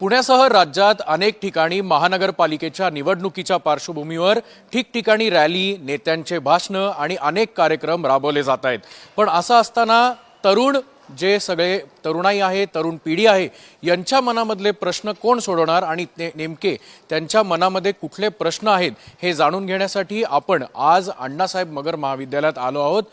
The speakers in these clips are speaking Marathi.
पुण्यासह राज्यात अनेक ठिकाणी महानगरपालिकेच्या निवडणुकीच्या पार्श्वभूमीवर ठिकठिकाणी रॅली, नेत्यांचे भाषणं आणि अनेक कार्यक्रम राबवले जात आहेत। पण असं असताना तरुण जे सगळे तरुणाई आहे, तरुण पिढी आहे, यांच्या मनामधले प्रश्न कोण सोडवणार आणि नेमके त्यांच्या मनामध्ये कुठले प्रश्न आहेत हे जाणून घेण्यासाठी आपण आज अण्णासाहेब मगर महाविद्यालयात आलो आहोत।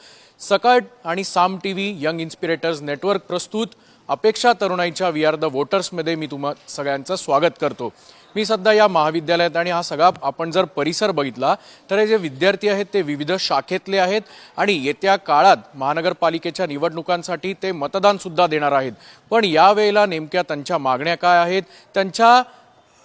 सकाळ आणि साम टीव्ही यंग इन्स्पिरेटर्स नेटवर्क प्रस्तुत अपेक्षा तरुणाईच्या वी आर द वोटर्समध्ये मी तुम्हा सगळ्यांचं स्वागत करतो। मी सध्या या महाविद्यालयात आणि हा सगळा आपण जर परिसर बघितला तर हे जे विद्यार्थी आहेत ते विविध शाखेतले आहेत आणि येत्या काळात महानगरपालिकेच्या निवडणुकांसाठी ते मतदान सुद्धा देणार आहेत। पण यावेळेला नेमक्या त्यांच्या मागण्या काय आहेत, त्यांच्या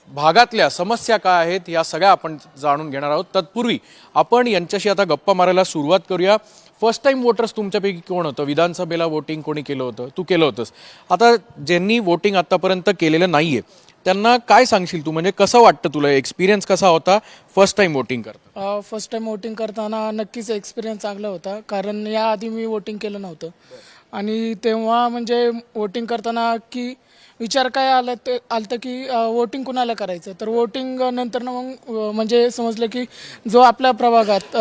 भागातल्या समस्या काय आहेत, या सगळ्या आपण जाणून घेणार आहोत। तत्पूर्वी आपण यांच्याशी आता गप्पा मारायला सुरुवात करूया। फर्स्ट टाइम वोटर्स तुमच्यापैकी कोण होतं? विधानसभेला वोटिंग कोणी केलं होतं? तू केलं होतंस। आता ज्यांनी वोटिंग आतापर्यंत केलेलं नाहीये त्यांना काय सांगशील तू? म्हणजे कसं वाटतं तुला? एक्सपिरियन्स कसा होता फर्स्ट टाइम वोटिंग करता? फर्स्ट टाइम वोटिंग करताना नक्कीच एक्सपिरियन्स चांगला होता, कारण याआधी मी वोटिंग केलं नव्हतं आणि तेव्हा म्हणजे वोटिंग करताना की विचार काय आलं की वोटिंग कुणाला करायचं, तर वोटिंग नंतर मग म्हणजे समजलं की जो आपल्या प्रभागात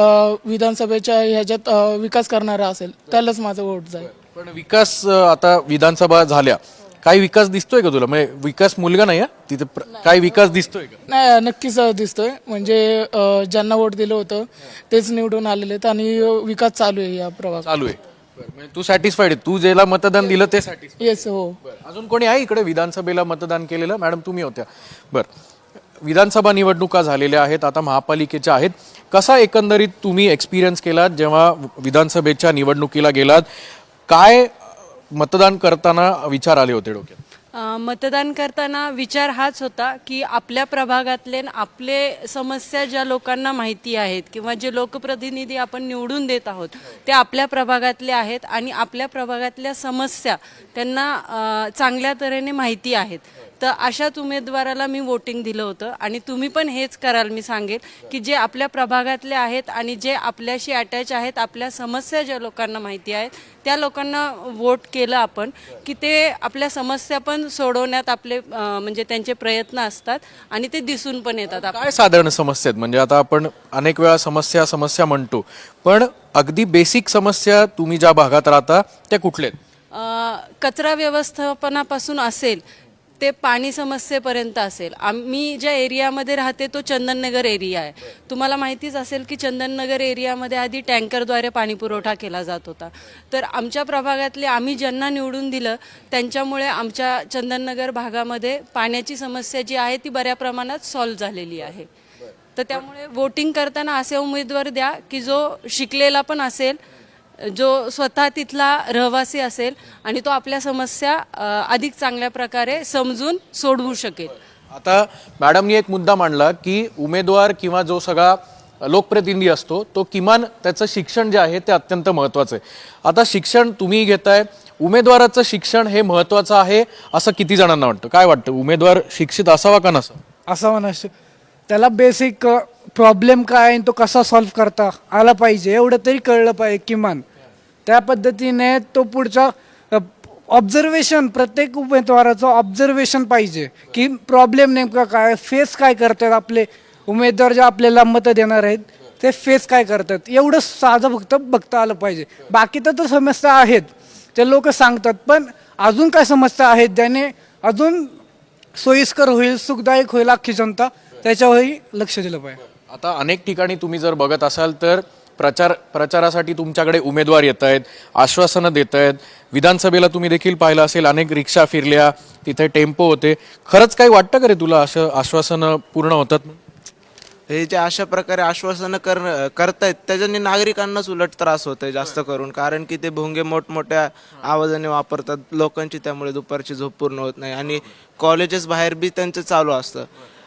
विधानसभेच्या ह्याच्यात विकास करणारा असेल त्यालाच माझं वोट जाईल। पण विकास आता विधानसभा झाल्या, काही विकास दिसतोय का तुला? म्हणजे विकास मुलगा नाही तिथे काही विकास दिसतोय का? नाही, नक्कीच दिसतोय। म्हणजे ज्यांना वोट दिलं होतं तेच निवडून आलेले आहेत आणि विकास चालू आहे या प्रभागात। चालू आहे। तू सॅटिस्फाईड आहे? तू ज्याला मतदान दिलं ते सॅटिस्फाईड? येस, हो। अजून कोणी आहे इकडे विधानसभेला मतदान केलेलं? मॅडम तुम्ही होत्या। विधानसभा निवडणुका झालेल्या आहेत, आता महापालिकेच्या आहेत। कसा एकंदरीत तुम्ही एक्सपिरियन्स केलात जेव्हा विधानसभेच्या निवडणुकीला गेलात? काय मतदान करताना विचार आले होते डोक्यात? मतदान करताना विचार हाच होता की आपल्या प्रभागातले आपले समस्या ज्या लोकांना माहिती आहेत किंवा जे लोकप्रतिनिधी आपण निवडून देत आहोत ते आपल्या प्रभागातले आहेत आणि आपल्या प्रभागातल्या समस्या त्यांना चांगल्या तऱ्हेने माहिती आहेत। तर अशाच उमेदवाराला मी वोटिंग दिलं होतं आणि तुम्ही पण हेच कराल मी सांगेल की जे आपल्या प्रभागातले आहेत आणि जे आपल्याशी अटॅच आहेत, आपल्या समस्या ज्या लोकांना माहिती आहेत त्या लोकांना वोट केलं आपण की ते आपल्या समस्या पण सोडवण्यात आपले म्हणजे त्यांचे प्रयत्न असतात आणि ते दिसून पण येतात। काय साधारण समस्या आहेत? म्हणजे आता आपण अनेक वेळा समस्या म्हणतो, पण अगदी बेसिक समस्या तुम्ही ज्या भागात राहता त्या कुठल्या आहेत? कचरा व्यवस्थापनापासून असेल ते पाणी समस्येपर्यंत असेल। आम्ही ज्या एरियामध्ये राहते तो चंदननगर एरिया आहे। तुम्हाला माहितीच असेल की चंदननगर एरियामध्ये आधी टँकरद्वारे पाणी पुरवठा केला जात होता। तर आमच्या प्रभागातले आम्ही ज्यांना निवडून दिलं त्यांच्यामुळे आमच्या चंदननगर भागामध्ये पाण्याची समस्या जी आहे ती बऱ्या प्रमाणात सॉल्व्ह झालेली आहे। तर त्यामुळे वोटिंग करताना असे उमेदवार द्या की जो शिकलेला पण असेल, जो स्वतः तिथला रहिवासी असेल आणि तो आपल्या समस्या अधिक चांगल्या प्रकारे समजून सोडवू शकेल। आता मॅडमनी एक मुद्दा मांडला की उमेदवार किंवा जो सगळा लोकप्रतिनिधी असतो तो किमान त्याचं शिक्षण जे आहे ते अत्यंत महत्त्वाचं आहे। आता शिक्षण तुम्ही घेताय, उमेदवाराचं शिक्षण हे महत्त्वाचं आहे असं किती जणांना वाटतं? काय वाटतं, उमेदवार शिक्षित असावा का नसावा? असावा नसतो। त्याला बेसिक प्रॉब्लेम काय आहे तो कसा सॉल्व्ह करता आला पाहिजे एवढं तरी कळलं पाहिजे किमान। त्या पद्धतीने तो पुढचा ऑब्झर्वेशन, प्रत्येक उमेदवाराचं ऑब्झर्वेशन पाहिजे की प्रॉब्लेम नेमका काय, फेस काय करतात आपले उमेदवार जे आपल्याला मतं देणार आहेत ते फेस काय करतात, एवढं साधं फक्त बघता आलं पाहिजे। बाकी तर समस्या आहेत ते लोक सांगतात, पण अजून काय समस्या आहेत ज्याने अजून सोयीस्कर होईल, सुखदायक होईल अख्खी जनता, त्याच्यावरही लक्ष दिलं पाहिजे। आता अनेक ठिकाणी तुम्ही जर बघत असाल तर प्रचारासाठी तुमच्याकडे उमेदवार येत आहेत, आश्वासनं देत आहेत। विधानसभेला तुम्ही देखील पाहिलं असेल, अनेक रिक्षा फिरल्या, तिथे टेम्पो होते। खरंच काही वाटतं का रे तुला असं आश्वासनं पूर्ण होतात? हे जे अशा प्रकारे आश्वासनं करतायत त्याच्याने नागरिकांनाच उलट त्रास होतोय जास्त करून, कारण की ते भोंगे मोठमोठ्या आवाजाने वापरतात लोकांची, त्यामुळे दुपारची झोप पूर्ण होत नाही आणि कॉलेजेस बाहेर बी त्यांचं चालू असतं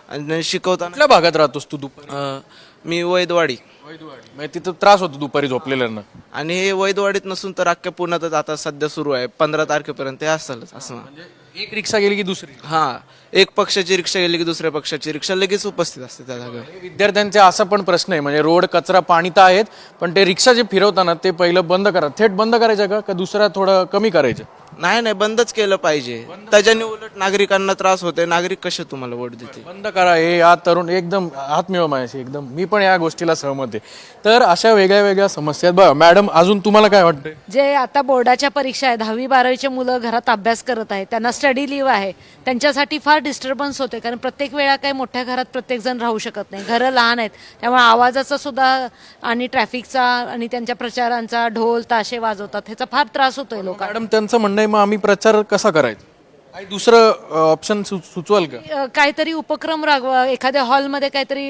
आणि शिकवताना। कुठल्या भागात राहतोस तू? दुपारी मी वैदवाडी, म्हणजे तिथं त्रास होतो दुपारी झोपलेल्यांना? आणि हे वैदवाडीत नसून तर अख्ख्या पुण्यातच आता सध्या सुरू आहे, 15 तारखेपर्यंत हे असेलच असं। एक रिक्षा गेली की दुसरी? हा, एक पक्षाची रिक्षा गेली की दुसऱ्या पक्षाची रिक्षा लगेच उपस्थित असते त्या जागेवर। विद्यार्थ्यांचा असा पण प्रश्न आहे, म्हणजे रोड, कचरा, पाणी तर आहेत, पण ते रिक्षा जे फिरवताना ते पहिलं बंद करा, थेट बंद करायचं का दुसरा थोडं कमी करायचं? नाही बंदच केलं पाहिजे. त्याच्याने उलट नागरिकांना त्रास होते. नागरिक कसे तुम्हाला वोट देतील? बंद करा हे. या तरुण एकदम हात मिळवा माझ्याशी, एकदम मी पण या गोष्टीला सहमत आहे. तर अशा वेगळ्या वेगळ्या समस्या आहेत. बघा मॅडम, अजून तुम्हाला काय वाटतंय? जे आता बोर्डाच्या परीक्षा आहे 10वी-12वीचे मुलं घरात अभ्यास करत आहेत, त्यांना स्टडी लिव्ह आहे, त्यांच्यासाठी फार डिस्टर्बन्स होते. कारण प्रत्येक वेळा काही मोठ्या घरात प्रत्येकजण राहू शकत नाही, घरं लहान आहेत, त्यामुळे आवाजाचा सुद्धा आणि ट्रॅफिकचा आणि त्यांच्या प्रचारांचा ढोल ताशे वाजवतात, ह्याचा फार त्रास होतोय लोकांना. मॅडम त्यांचं म्हणणं आहे मग आम्ही प्रचार कसा करायचा? काही दुसरं ऑप्शन सुचवाल का? काहीतरी उपक्रम रागवा, एखाद्या हॉलमध्ये काहीतरी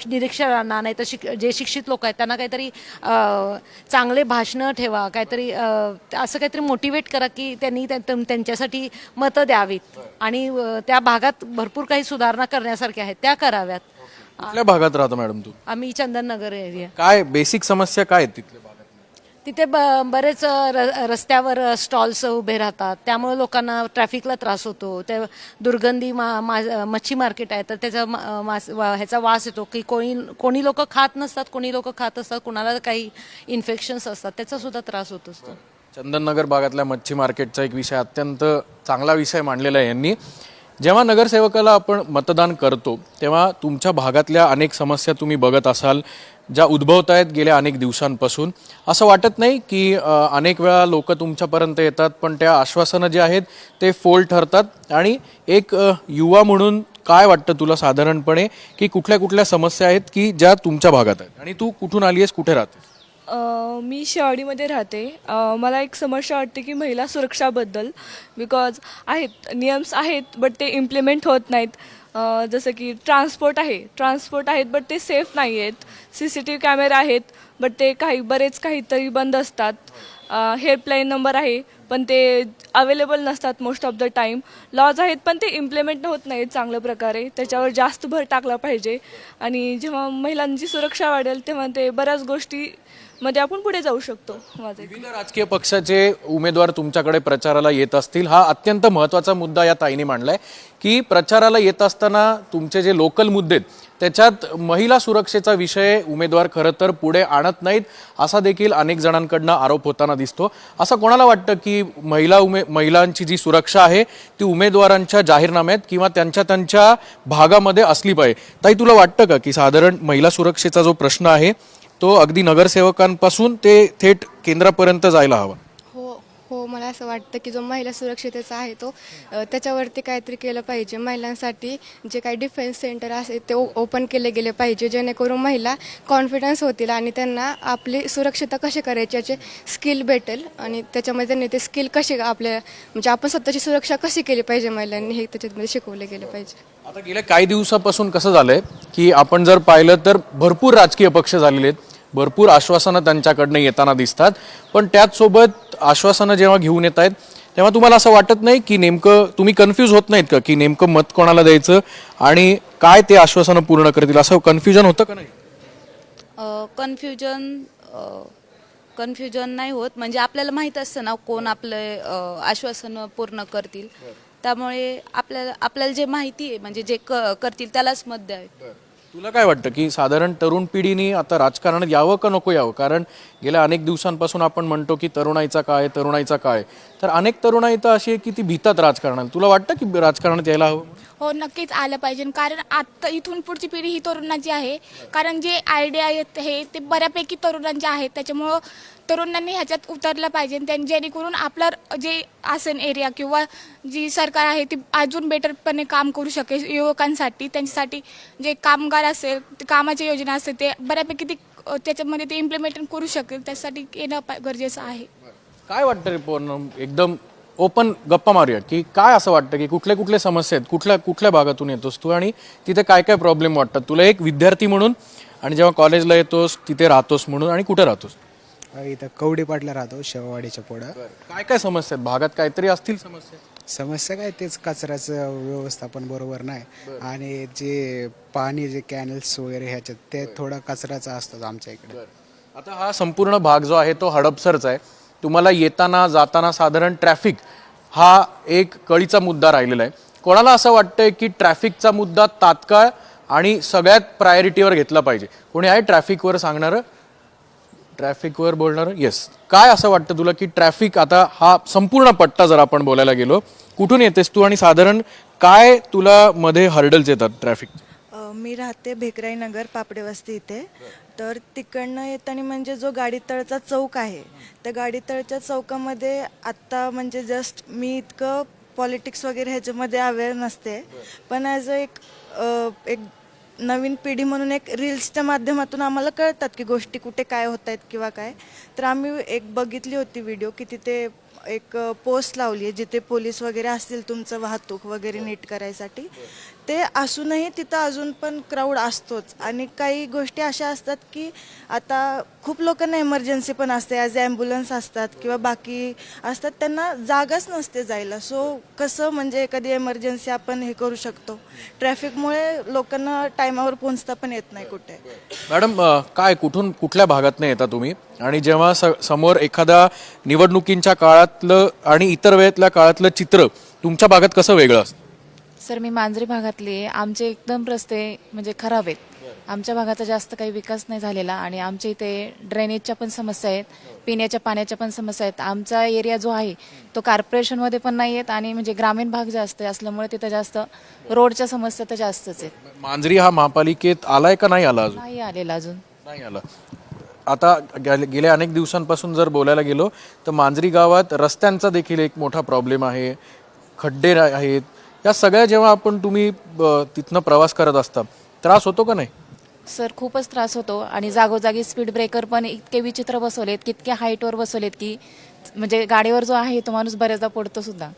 निरीक्षकांना नाही तर जे शिक्षित लोक आहेत त्यांना काहीतरी चांगले भाषणं ठेवा, काहीतरी असं काहीतरी मोटिवेट करा की त्यांनी त्यांच्यासाठी मतं द्यावीत आणि त्या भागात भरपूर काही सुधारणा करण्यासारख्या आहेत त्या कराव्यात. कुठल्या भागात राहतो मॅडम तू? आम्ही चंदननगर एरिया. काय बेसिक समस्या काय आहेत तिथल्या भागात? तिथे बरेच रस्त्यावर स्टॉल्स उभे राहतात, त्यामुळे लोकांना ट्रॅफिकला त्रास होतो. ते दुर्गंधी मच्छी मार्केट आहे तर त्याचा ह्याचा वास येतो की कोणी लोक खात नसतात, कोणी लोक खात असतात, कोणाला काही इन्फेक्शन्स असतात, त्याचा सुद्धा त्रास होत असतो. चंदननगर भागातल्या मच्छी मार्केटचा एक विषय अत्यंत चांगला विषय मांडलेला आहे यांनी. जेव्हा नगरसेवकाला आपण मतदान करतो तेव्हा तुमच्या भागातल्या अनेक समस्या तुम्ही बघत असाल ज्या उद्भवत आहेत गेल्या अनेक दिवसांपासून. असं वाटत नाही की अनेक वेळा लोक तुमच्यापर्यंत येतात पण त्या आश्वासनं जे आहेत ते फोल ठरतात. आणि एक युवा म्हणून काय वाटतं तुला साधारणपणे की कुठल्या कुठल्या समस्या आहेत की ज्या तुमच्या भागात आहेत? आणि तू कुठून आली आहेस, कुठे राहतेस? मी शहाडीमध्ये राहते. मला एक समस्या वाटते की महिला सुरक्षाबद्दल, बिकॉज आहेत नियम्स आहेत बट ते इम्प्लिमेंट होत नाहीत. जसं की ट्रान्सपोर्ट आहेत बट ते सेफ नाही आहेत. CCTV कॅमेरे आहेत बट ते बरेच काहीतरी बंद असतात. हेल्पलाईन नंबर आहे पण ते अवेलेबल नसतात most of the time. Laws आहेत पण ते इम्प्लिमेंट होत नाहीत चांगल्या प्रकारे. त्याच्यावर जास्त भर टाकला पाहिजे आणि जेव्हा महिलांची सुरक्षा वाढेल तेव्हा ते बऱ्याच गोष्टी मध्ये आपण पुढे जाऊ शकतो. विविध राजकीय पक्षाचे उमेदवार तुमच्याकडे प्रचाराला येत असतील. हा अत्यंत महत्त्वाचा मुद्दा या ताईने मांडलाय की प्रचाराला येत असताना तुमचे जे लोकल मुद्दे आहेत त्याच्यात महिला सुरक्षेचा विषय उमेदवार खरं तर पुढे आणत नाहीत असा देखील अनेक जणांकडनं आरोप होताना दिसतो. असं कोणाला वाटतं की महिलांची जी सुरक्षा आहे ती उमेदवारांच्या जाहीरनाम्यात किंवा त्यांच्या भागामध्ये असली पाहिजे? ताई, तुला वाटतं का की साधारण महिला सुरक्षेचा जो प्रश्न आहे तो अगदी नगरसेवकांपासून ते थेट केंद्रापर्यंत जायला हवा? हो, मला असं वाटतं की जो महिला सुरक्षितेचा आहे तो त्याच्यावरती काहीतरी केलं पाहिजे. महिलांसाठी जे काही डिफेन्स सेंटर असेल ते ओपन केले गेले पाहिजे, जेणेकरून महिला कॉन्फिडन्स होतील आणि त्यांना आपली सुरक्षितता कशी करायची याचे स्किल भेटेल आणि त्याच्यामध्ये त्यांनी ते स्किल कसे म्हणजे आपण स्वतःची सुरक्षा कशी केली पाहिजे महिलांनी हे त्याच्यामध्ये शिकवले गेले पाहिजे. आता गेल्या काही दिवसापासून कसं झालंय की आपण जर पाहिलं तर भरपूर राजकीय पक्ष झालेले आहेत, भरपूर आश्वासनं त्यांच्याकडनं येताना दिसतात. पण त्याचसोबत आश्वासनं जेव्हा घेऊन येत आहेत तेव्हा तुम्हाला असं वाटत नाही की नेमकं तुम्ही कन्फ्यूज होत नाहीत का की नेमकं मत कोणाला द्यायचं आणि काय ते आश्वासनं पूर्ण करतील, असं कन्फ्युजन होतं का नाही? कन्फ्युजन नाही होत. म्हणजे आपल्याला माहित असतं ना कोण आपले आश्वासनं पूर्ण करतील, त्यामुळे आपल्याला जे माहिती आहे म्हणजे जे करतील त्यालाच मत द्यावे. तुला काय वाटतं की साधारण तरुण पिढीने आता राजकारणात यावं का नको यावं? कारण गेल्या अनेक दिवसांपासून आपण म्हणतो की तरुणाईचा काळ, तर अनेक तरुणाई तर अशी आहे की ती भीतात राजकारणात. तुला वाटतं की राजकारणात यायला हवं? हो, नक्कीच आलं पाहिजे. कारण आता इथून पुढची पिढी ही तरुणांची आहे. कारण जे आयडिया आहेत हे ते बऱ्यापैकी तरुणांचे आहेत, त्याच्यामुळं तरुणांनी ह्याच्यात उतरलं पाहिजे. जेणेकरून आपलं जे असेल एरिया किंवा जी सरकार आहे ती अजून बेटरपणे काम करू शकेल युवकांसाठी. त्यांच्यासाठी जे कामगार असेल, ते कामाची योजना असेल ते बऱ्यापैकी त्याच्यामध्ये ते इम्प्लिमेंट करू शकेल. त्यासाठी येणं गरजेचं आहे. काय वाटतं रे पूर्ण एकदम ओपन गप्पा मारूया की काय असं वाटतं की कुठले समस्या आहेत, कुठल्या भागातून येतोस तू आणि तिथे काय काय प्रॉब्लेम वाटतात तुला एक विद्यार्थी म्हणून, आणि जेव्हा कॉलेजला येतोस तिथे राहतोस म्हणून, आणि कुठे राहतोस? इथं कवडेपाटला राहतो, शेववाडीच्या पुढं. काय काय समस्या आहेत भागात? काहीतरी असतील समस्या काय तेच कचऱ्याचं व्यवस्थापन बरोबर नाही आणि जे पाणी जे कॅनल्स वगैरे ह्याच्यात ते थोडा कचऱ्याचा असतात आमच्या इकडे. आता हा संपूर्ण भाग जो आहे तो हडपसरचा आहे. तुम्हाला येताना जाताना साधारण ट्रॅफिक हा एक कळीचा मुद्दा राहिलेला आहे. कोणाला असं वाटतंय की ट्रॅफिकचा मुद्दा तात्काळ आणि सगळ्यात प्रायोरिटीवर घेतला पाहिजे? कोणी आहे ट्रॅफिकवर सांगणारं? ट्रॅफिकवर बोलणार. येस, काय असं वाटतं तुला की ट्रॅफिक आता हा संपूर्ण पट्टा जर आपण बोलायला गेलो, कुठून येतेस तू आणि साधारण काय तुला मध्ये हर्डल्स येतात ट्रॅफिक? मी राहते भेकराई नगर पापडे वस्ती इथे. तर तिकडनं येताना म्हणजे जो गाडीतळचा चौक आहे, त्या गाडीतळच्या चौकामध्ये आत्ता म्हणजे जस्ट मी इतकं पॉलिटिक्स वगैरे ह्याच्यामध्ये अवेअर नसते, पण ॲज अ एक नवीन पिढी म्हणून एक रील्सच्या माध्यमातून आम्हाला कळतात की गोष्टी कुठे काय होत आहेत किंवा काय. तर आम्ही एक बघितली होती व्हिडिओ की तिथे एक पोस्ट लावली आहे जिथे पोलीस वगैरे असतील तुमचं वाहतूक वगैरे नीट करायसाठी. ते असूनही तिथं अजून पण क्राऊड असतोच. आणि काही गोष्टी अशा असतात की आता खूप लोकांना इमर्जन्सी पण असते, ॲज ॲम्ब्युलन्स असतात किंवा बाकी असतात, त्यांना जागाच नसते जायला. सो कसं म्हणजे एखादी इमर्जन्सी आपण हे करू शकतो. ट्रॅफिकमुळे लोकांना टायमावर पोहोचता पण येत नाही कुठे. मॅडम, काय कुठून कुठल्या भागातनं येता तुम्ही आणि जेव्हा समोर एखाद्या निवडणुकींच्या काळातलं आणि इतर वेळेतल्या काळातलं चित्र तुमच्या भागात कसं वेगळं असतं? सर मी मांजरी भागातली आहे. आमचे एकदम रस्ते म्हणजे खराब आहेत. आमच्या भागाचा जास्त काही विकास नाही झालेला आणि आमच्या इथे ड्रेनेजच्या पण समस्या आहेत, पिण्याच्या पाण्याच्या पण समस्या आहेत. आमचा एरिया जो आहे तो कॉर्पोरेशनमध्ये पण नाही आहेत आणि म्हणजे ग्रामीण भाग जास्त असल्यामुळे तिथं जास्त रोडच्या समस्या तर जास्तच आहेत. मांजरी हा महापालिकेत आलाय का नाही आला अजून? नाही आलेला अजून. नाही आला. आता गेल्या अनेक दिवसांपासून जर बोलायला गेलो तर मांजरी गावात रस्त्यांचा देखील एक मोठा प्रॉब्लेम आहे, खड्डे आहेत. या सगळ्या जेव्हा तुम्ही तिथनं प्रवास करत असता, त्रास होतो का नाही? सर खूपच त्रास होतो आणि जागोजागी स्पीड ब्रेकर पण इतके विचित्र बसवलेत, कितक्या हाईटवर बसवलेत की म्हणजे गाडीवर जो आहे तो माणूस बऱ्याचदा पडतो सुद्धा.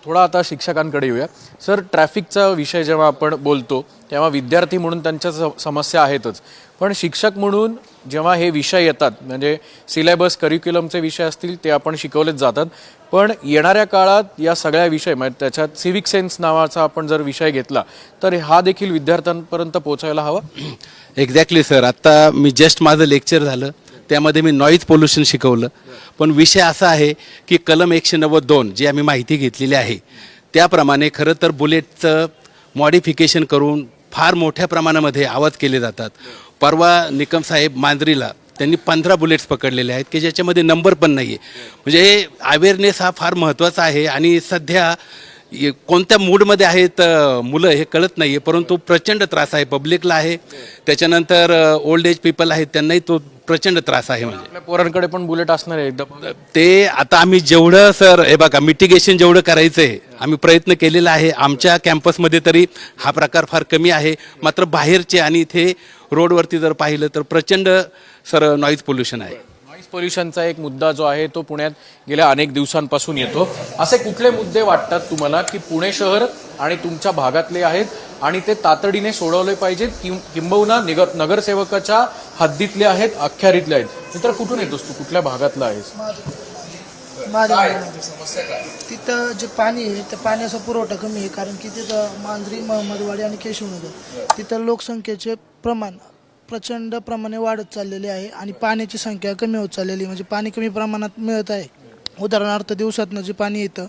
थोडा आता शिक्षकांकडे येऊया. सर, ट्रॅफिकचा विषय जेव्हा आपण बोलतो तेव्हा विद्यार्थी म्हणून त्यांच्या समस्या आहेतच, पण शिक्षक म्हणून जेव्हा हे विषय येतात म्हणजे सिलेबस करिक्युलमचे विषय असतील ते आपण शिकवलेच जातात, पण येणाऱ्या काळात या सगळ्या विषय म्हणजे त्याच्यात सिविक सेन्स नावाचा आपण जर विषय घेतला तर हा देखील विद्यार्थ्यांपर्यंत पोहोचायला हवा. Exactly sir. आता मी जस्ट माझं लेक्चर झालं त्यामध्ये मी नॉईज पोल्युशन शिकवलं, पण विषय असा आहे की कलम 192 जी आम्ही माहिती घेतलेली आहे त्याप्रमाणे खरं तर बुलेटचं मॉडिफिकेशन करून फार मोठ्या प्रमाणामध्ये आवाज केले जातात. परवा निकम साहेब मांजरीला त्यांनी 15 बुलेट्स पकडलेले आहेत की ज्याच्यामध्ये नंबर पण नाही आहे. म्हणजे हे अवेअरनेस हा फार महत्त्वाचा आहे आणि सध्या कोणत्या मूडमध्ये आहेत मुलं हे कळत नाही आहे, परंतु प्रचंड त्रास आहे पब्लिकला आहे, त्याच्यानंतर ओल्ड एज पीपल आहेत त्यांनाही तो प्रचंड त्रास आहे. म्हणजे आपल्या पोरांकडे पण बुलेट असणार आहे एकदम. ते आता आम्ही जेवढं सर हे बघा मिटिगेशन जेवढं करायचं आहे आम्ही प्रयत्न केलेला आहे. आमच्या कॅम्पसमध्ये तरी हा प्रकार फार कमी आहे, मात्र बाहेरचे आणि इथे रोडवरती जर पाहिलं तर प्रचंड सर नॉईज पोल्युशन आहे. नॉईज पोल्युशनचा एक मुद्दा जो आहे तो पुण्यात गेल्या अनेक दिवसांपासून येतो. असे कुठले मुद्दे वाटतात तुम्हाला की पुणे शहर आणि तुमच्या भागातले आहेत आणि ते तातडीने सोडवले पाहिजेत, किंबहुना नगरसेवकाच्या हद्दीतले आहेत, अख्यारीतले आहेत? मित्र, कुठून येतोस तू, कुठल्या भागातला आहेस? तिथं जे पाणी आहे त्या पाण्याचा पुरवठा कमी आहे, कारण की तिथं मांजरी, महमदवाडी आणि केशवनगर तिथं लोकसंख्येचे प्रमाण प्रचंड प्रमाणे वाढत चाललेले आहे आणि पाण्याची संख्या कमी होत चाललेली, म्हणजे पाणी कमी प्रमाणात मिळत आहे. उदाहरणार्थ दिवसातनं जे पाणी येतं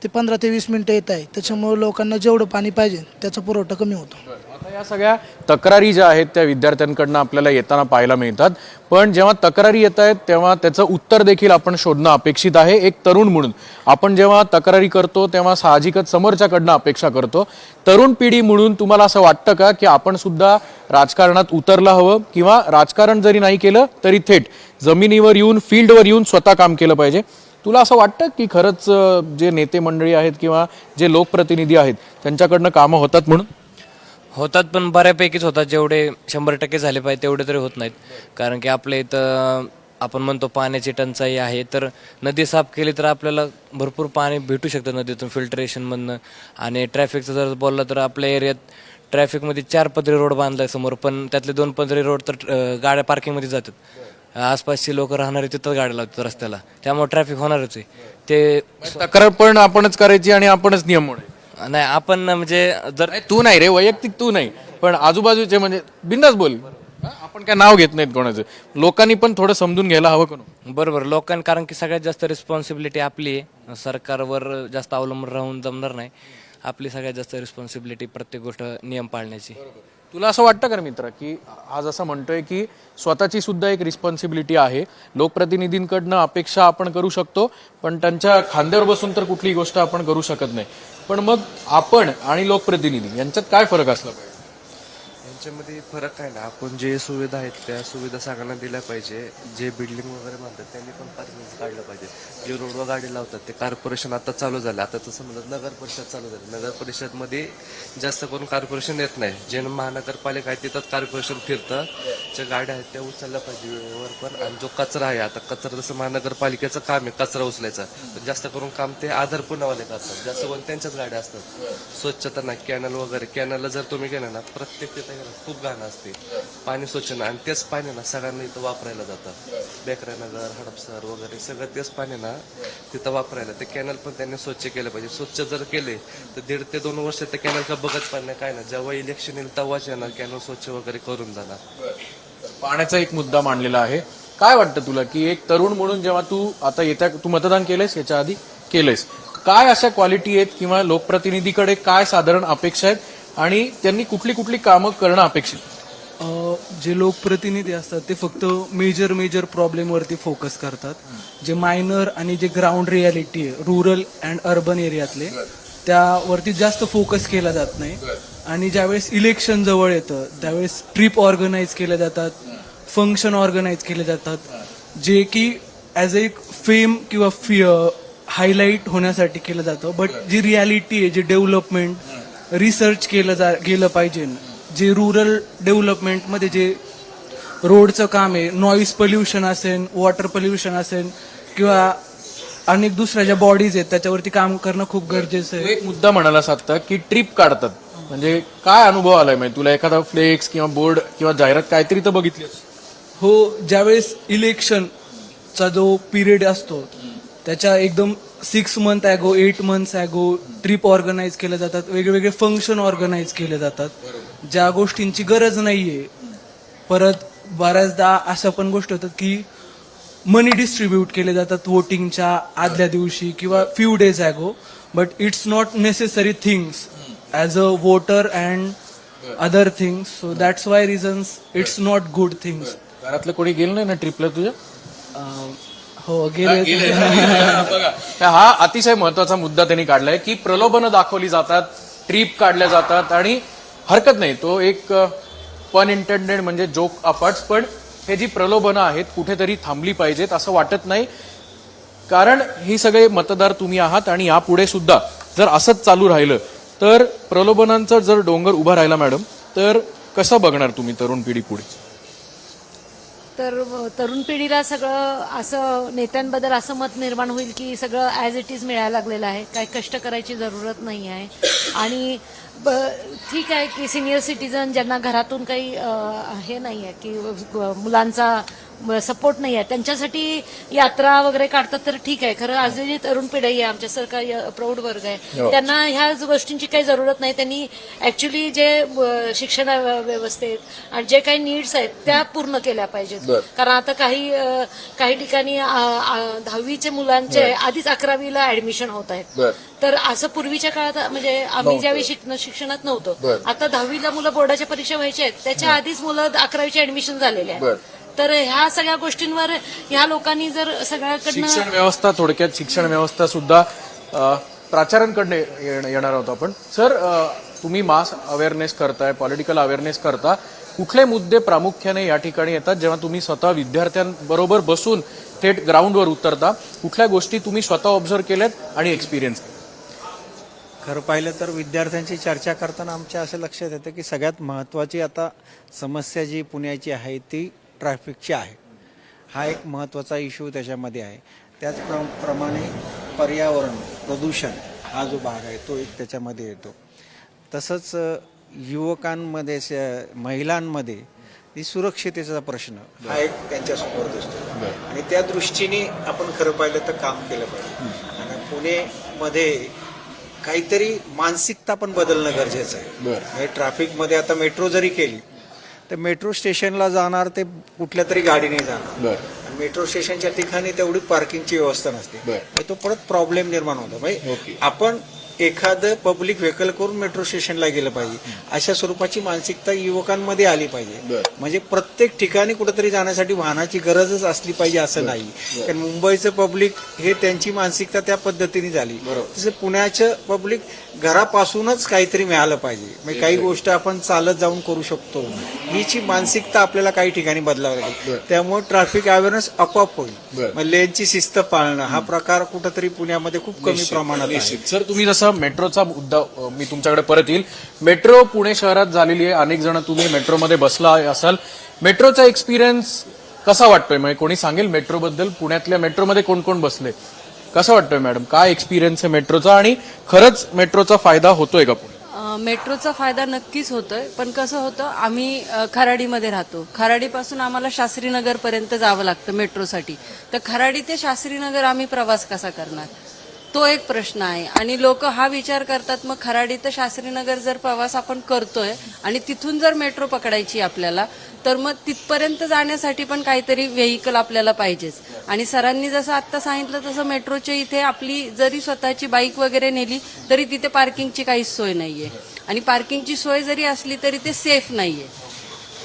ते 15 ते 20 मिनिटं येत आहे, त्याच्यामुळे लोकांना जेवढं पाणी पाहिजे त्याचा पुरवठा कमी होतो. आता या सगळ्या तक्रारी ज्या आहेत त्या विद्यार्थ्यांकडनं आपल्याला येताना पाहायला मिळतात, पण जेव्हा तक्रारी येत आहेत तेव्हा त्याचं उत्तर देखील आपण शोधणं अपेक्षित आहे. एक तरुण म्हणून आपण जेव्हा तक्रारी करतो तेव्हा साहजिकच समोरच्याकडनं अपेक्षा करतो. तरुण पिढी म्हणून तुम्हाला असं वाटतं का की आपण सुद्धा राजकारणात उतरलं हवं, किंवा राजकारण जरी नाही केलं तरी थेट जमिनीवर येऊन फील्डवर येऊन स्वतः काम केलं पाहिजे? तुला असं वाटतं की खरंच जे नेते मंडळी आहेत किंवा जे लोकप्रतिनिधी आहेत त्यांच्याकडनं कामं होतात म्हणून? होतात, पण बऱ्यापैकीच होतात. जेवढे 100% झाले पाहिजे तेवढे तरी होत नाहीत. कारण की आपल्या इथं आपण म्हणतो पाण्याची टंचाई आहे, तर नदी साफ केली तर आपल्याला भरपूर पाणी भेटू शकतं नदीतून फिल्टरेशनमधनं. आणि ट्रॅफिकचं जर बोललं तर आपल्या एरियात ट्रॅफिकमध्ये 4 पदरी रोड बांधला आहे समोर, पण त्यातले 2 पदरी रोड तर गाड्या पार्किंगमध्ये जातात. आसपासची लोक राहणारे तिथंच गाड्या लावतात रस्त्याला, त्यामुळे ट्रॅफिक होणारच आहे. ते तक्रार पण आपणच करायची आणि आपणच नियम मोडायचे? नाही, आपण म्हणजे जर तू नाही रे, वैयक्तिक तू नाही, पण आजूबाजूचे म्हणजे बिंदास बोल. आपण काय नाव घेत नाहीत कोणाचं. लोकांनी पण थोडं समजून घ्यायला हवं का? बरोबर, लोकांनी, कारण की सगळ्यात जास्त रिस्पॉन्सिबिलिटी आपली आहे, सरकारवर जास्त अवलंबून राहून जमणार नाही. आपली सगळ्यात जास्त रिस्पॉन्सिबिलिटी प्रत्येक गोष्ट नियम पाळण्याची. तुला असं वाटतं का रे मित्र की आज असं म्हणतोय की स्वतःची सुद्धा एक रिस्पॉन्सिबिलिटी आहे, लोकप्रतिनिधींकडनं अपेक्षा आपण करू शकतो पण त्यांच्या खांद्यावर बसून तर कुठलीही गोष्ट आपण करू शकत नाही, पण मग आपण आणि लोकप्रतिनिधी यांच्यात काय फरक असला पाहिजे? यांच्यामध्ये फरक आहे ना, आपण जे सुविधा आहेत त्या सुविधा सगळ्यांना दिल्या पाहिजे. जे बिल्डिंग वगैरे बांधतात त्यांनी पण पार्किंग काढलं पाहिजे. जे रोडवर गाडी लावतात ते कॉर्पोरेशन आता चालू झालं. आता तसं म्हणत नगर परिषद चालू झाली. नगर परिषदमध्ये जास्त करून कॉर्पोरेशन येत नाही. जे महानगरपालिका आहे तिथं कॉर्पोरेशन फिरतं. ज्या गाड्या आहेत त्या उचलल्या पाहिजे वेळेवर पण. आणि जो कचरा आहे, आता कचरा जसं महानगरपालिकेचं काम आहे कचरा उचलायचं, पण जास्त करून काम ते आधार पुनावाले करतात. जास्त करून त्यांच्याच गाड्या असतात. स्वच्छता नाही, कॅनल वगैरे, कॅनलला जर तुम्ही गेला ना प्रत्येक तिथे खूप घाण असते, पाणी स्वच्छ नाही. आणि तेच पाणी ना सगळ्यांना इथं वापरायला जातं. बेकरानगर, हडपसर वगैरे सगळं तेच पाणी ना तिथं वापरायला. ते कॅनल पण त्यांनी स्वच्छ केलं पाहिजे. स्वच्छ जर केले तर 1.5 ते 2 वर्ष त्या कॅनल का बघत पण नाही, काय ना. जेव्हा इलेक्शन येईल तेव्हाच येणार कॅनल स्वच्छ वगैरे करून जाणार. पाण्याचा एक मुद्दा मांडलेला आहे. काय वाटतं तुला की एक तरुण म्हणून जेव्हा तू आता तू मतदान केलंयस, याच्या आधी केलंयस, काय अशा क्वालिटी आहेत किंवा लोकप्रतिनिधीकडे काय साधारण अपेक्षा आहेत आणि त्यांनी कुठली कुठली कामं करणं अपेक्षित? जे लोकप्रतिनिधी असतात ते फक्त मेजर प्रॉब्लेमवरती फोकस करतात. जे मायनर आणि जे ग्राउंड रियालिटी आहे रुरल अँड अर्बन एरियातले, त्यावरती जास्त फोकस केला जात नाही. आणि ज्यावेळेस इलेक्शन जवळ येतं त्यावेळेस ट्रिप ऑर्गनाईज केल्या जातात, फंक्शन ऑर्गनाईज केले जातात, जे की ॲज एक फेम किंवा हायलाईट होण्यासाठी केलं जातं. बट जी रियालिटी आहे, जे डेव्हलपमेंट रिसर्च गेलं पाहिजे. जे रुरल डेव्हलपमेंटमध्ये जे रोडचं काम आहे, नॉईज पोल्युशन असेल, वॉटर पोल्युशन असेल किंवा अनेक दुसऱ्या ज्या बॉडीज आहेत त्याच्यावरती काम करणं खूप गरजेचं आहे. एक मुद्दा म्हणाला आता की ट्रिप काढतात, म्हणजे काय अनुभव आलाय म्हणजे तुला? एखादा फ्लेक्स किंवा बोर्ड किंवा जाहिरात काहीतरी तर बघितली? हो, ज्यावेळेस इलेक्शनचा जो पिरियड असतो त्याच्या एकदम 6 month ago, 8 months ago trip organise केल्या जातात, वेगवेगळे फंक्शन ऑर्गनाईज केले जातात ज्या गोष्टींची गरज नाहीये. परत बऱ्याचदा अशा पण गोष्टी होतात की मनी डिस्ट्रीब्यूट केले जातात वोटिंगच्या आदल्या दिवशी किंवा few days ago, but it's not necessary things as a voter and other things. So that's why reasons it's not good things. घरातलं कोणी गेलं नाही ना ट्रिपला तुझ्या? हो, गेले. हा अतिशय महत्वाचा मुद्दा त्यांनी काढलाय की प्रलोभनं दाखवली जातात, ट्रिप काढल्या जातात आणि हरकत नाही, तो एक पन इंटेंडेड म्हणजे जोक अपार्ट, पण हे जी प्रलोभनं आहेत कुठेतरी थांबली पाहिजेत असं वाटत नाही. कारण ही सगळे मतदार तुम्ही आहात आणि यापुढे सुद्धा जर असंच चालू राहिलं तर प्रलोभनांचा जर डोंगर उभा राहिला मॅडम, तर कसं बघणार तुम्ही तरुण पिढी पुढे? तर तरुण पिढीला सगळं असं नेत्यांबद्दल असं मत निर्माण होईल की सगळं ॲज इट इज मिळायला लागलेलं आहे, काही कष्ट करायची जरूरत नाही आहे. आणि ठीक आहे की सिनियर सिटीजन ज्यांना घरातून काही हे नाही आहे की मुलांचा सपोर्ट नाही आहे त्यांच्यासाठी यात्रा वगैरे काढतात तर ठीक आहे. खरं आज जी तरुण पिढी आहे, आमच्यासारखा प्रौढ वर्ग आहे, त्यांना ह्या गोष्टींची काही जरूरत नाही. त्यांनी ऍक्च्युली जे शिक्षण व्यवस्थेत आणि जे काही नीड्स आहेत त्या पूर्ण केल्या पाहिजेत. कारण आता काही ठिकाणी 10वीचे मुलांचे आधीच 11वीला ऍडमिशन होत आहेत. तर असं पूर्वीच्या काळात म्हणजे आम्ही ज्यावेळी शिक्षणात नव्हतो, आता 10वीला मुलं बोर्डाच्या परीक्षा व्हायच्या आहेत त्याच्या आधीच मुलं 11वीचे ऍडमिशन झालेले आहेत. तर ह्या सगळ्या गोष्टींवर ह्या लोकांनी जर सगळ्याकडनं शिक्षण व्यवस्था, थोडक्यात शिक्षण व्यवस्था सुद्धा प्राचार्यांकडनं येणार आहोत आपण. सर, तुम्ही मास अवेअरनेस करताय, पॉलिटिकल अवेअरनेस करता, कुठले मुद्दे प्रामुख्याने या ठिकाणी येतात जेव्हा तुम्ही स्वतः विद्यार्थ्यांबरोबर बसून थेट ग्राउंडवर उतरता? कुठल्या गोष्टी तुम्ही स्वतः ऑब्झर्व्ह केल्यात आणि एक्सपिरियन्स? खरं पाहिलं तर विद्यार्थ्यांची चर्चा करताना आमच्या असं लक्षात येतं की सगळ्यात महत्त्वाची आता समस्या जी पुण्याची आहे ती ट्रॅफिकची आहे. हा एक महत्त्वाचा इश्यू त्याच्यामध्ये आहे. त्याचप्रमाणे पर्यावरण प्रदूषण हा जो भाग आहे तो एक त्याच्यामध्ये येतो. तसंच युवकांमध्ये, महिलांमध्ये ही सुरक्षितेचा प्रश्न हा एक त्यांच्यासमोर दिसतो आणि त्या दृष्टीने आपण खरं पाहिलं तर काम केलं पाहिजे. आणि पुणेमध्ये काहीतरी मानसिकता पण बदलणं गरजेचं आहे. ट्रॅफिकमध्ये आता मेट्रो जरी केली तर मेट्रो स्टेशनला जाणार ते कुठल्या तरी गाडीने जाणार आणि मेट्रो स्टेशनच्या ठिकाणी तेवढी पार्किंगची व्यवस्था नसते. तो परत प्रॉब्लेम निर्माण होतो. म्हणजे आपण एखादं पब्लिक व्हेकल करून मेट्रो स्टेशनला गेलं पाहिजे. अशा स्वरूपाची मानसिकता युवकांमध्ये आली पाहिजे. म्हणजे प्रत्येक ठिकाणी कुठेतरी जाण्यासाठी वाहनाची गरजच असली पाहिजे असं नाही. कारण मुंबईचं पब्लिक हे त्यांची मानसिकता त्या पद्धतीने झाली. तसं पुण्याचं पब्लिक घरापासूनच काहीतरी मिळालं पाहिजे. म्हणजे काही गोष्ट आपण चालत जाऊन करू शकतो, हीची मानसिकता आपल्याला काही ठिकाणी बदलावी लागेल. त्यामुळे ट्रॅफिक अवेअरनेस आपोआप होईल. लेनची शिस्त पाळणं हा प्रकार कुठेतरी पुण्यामध्ये खूप कमी प्रमाणात आहे. सर, तुम्ही जसं मेट्रोचा मुद्दा मी तुमच्याकडे परत येईल. मेट्रो पुणे शहरात झालेली आहे, अनेक जण तुम्ही मेट्रोमध्ये बसला असाल. मेट्रोचा एक्सपिरियन्स कसा वाटतोय? म्हणजे कोणी सांगेल मेट्रोबद्दल? पुण्यातल्या मेट्रोमध्ये कोण कोण बसले? कसं वाटतोय मॅडम? काय एक्सपिरियन्स आहे मेट्रोचा आणि खरंच मेट्रोचा फायदा होतोय का पुणे? मेट्रोचा फायदा नक्कीच होतोय, पण कसं होतं, आम्ही खराडीमध्ये राहतो. खराडीपासून आम्हाला शास्त्रीनगरपर्यंत जावं लागतं मेट्रोसाठी. तर खराडी ते शास्त्रीनगर आम्ही प्रवास कसा करणार, तो एक प्रश्न आहे. आणि लोक हा विचार करतात, मग खराडी ते शास्त्रीनगर जर प्रवास आपण करतोय आणि तिथून जर मेट्रो पकडायची आपल्याला, तर मग तिथपर्यंत जाण्यासाठी पण काहीतरी व्हेकल आपल्याला पाहिजेच. आणि सरांनी जसं आत्ता सांगितलं तसं मेट्रोच्या इथे आपली जरी स्वतःची बाईक वगैरे नेली तरी तिथे पार्किंगची काहीच सोय नाहीये. आणि पार्किंगची सोय जरी असली तरी ते सेफ नाहीये,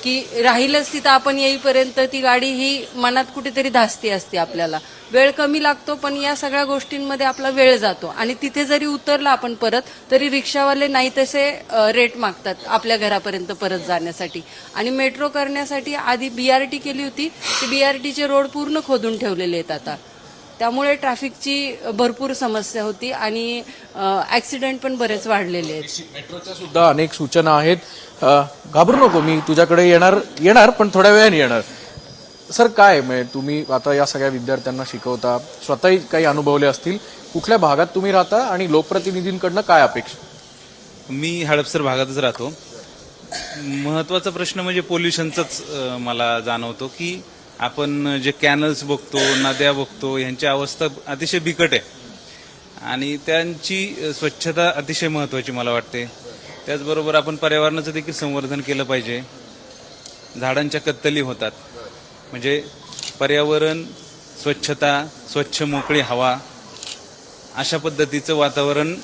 की राहीलच तिथं आपण येईपर्यंत ती गाडी ही मनात कुठेतरी धास्ती असते. आपल्याला वेळ कमी लागतो, पण या सगळ्या गोष्टींमध्ये आपला वेळ जातो. आणि तिथे जरी उतरला आपण परत, तरी रिक्षावाले नाही तसे रेट मागतात आपल्या घरापर्यंत परत जाण्यासाठी. आणि मेट्रो करण्यासाठी आधी BRT केली होती, ती BRTचे रोड पूर्ण खोदून ठेवलेले आहेत आता. त्यामुळे ट्रॅफिकची भरपूर समस्या होती आणि ऍक्सिडेंट पण बरेच वाढलेले आहेत. मेट्रोच्या सुद्धा अनेक सूचना आहेत. घाबरू नको, मी तुझ्याकडे येणार पण थोड्या वेळाने येणार. सर, काय म्हणजे तुम्ही आता या सगळ्या विद्यार्थ्यांना शिकवता, स्वतःही काही अनुभवले असतील. कुठल्या भागात तुम्ही राहता आणि लोकप्रतिनिधींकडनं काय अपेक्षा? मी हडपसर भागातच राहतो. महत्त्वाचा प्रश्न म्हणजे पोल्युशनचाच मला जाणवतो की आपण जे कॅनल्स बघतो, नद्या बघतो, यांची अवस्था अतिशय बिकट आहे आणि त्यांची स्वच्छता अतिशय महत्त्वाची मला वाटते. त्याचबरोबर आपण पर्यावरणाचं देखील संवर्धन केलं पाहिजे. झाडांच्या कत्तली होतात, म्हणजे पर्यावरण, स्वच्छता, स्वच्छ मोकळी हवा, अशा पद्धतीचं वातावरण